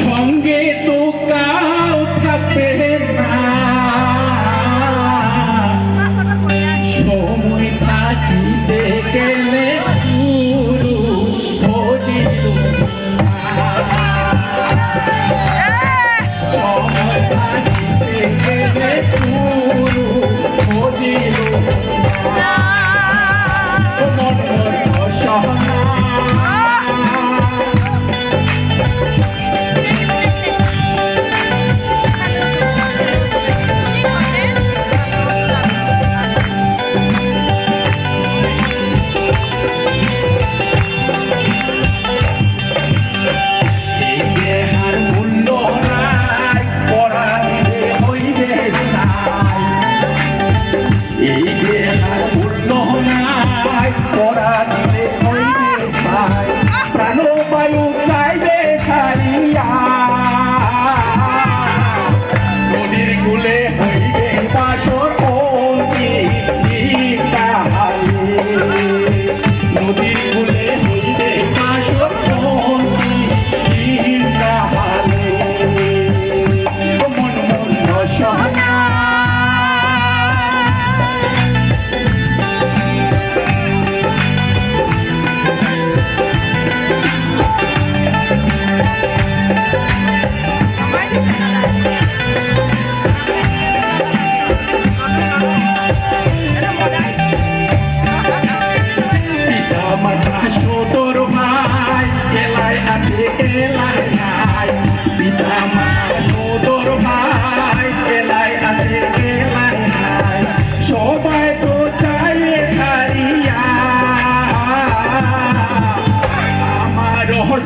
সঙ্গে তো কাউ থাকবে না, সময় থাকিতে গেলে গুরু ভজিল, সময় থাকিতে গেলে গুরু ভজিল মন সহনা।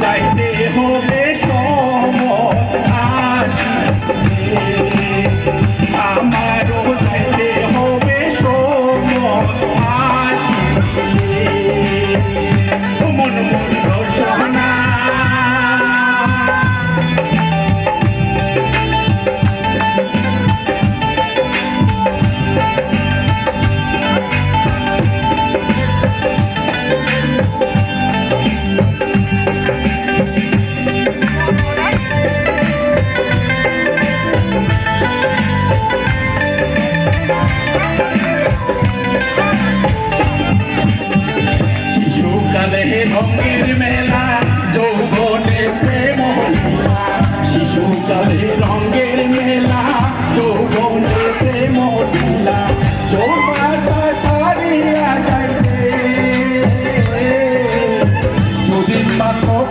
যাইতে হবে আমারও যাইতে হবে মন মন রসনা। রঙের মেলা যৌবনে প্রেম লীলা, শিশুকালে রঙের মেলা যৌবনে প্রেম লীলা, চৌবাটা ছাড়িয়া যাইতে নদীর পাথর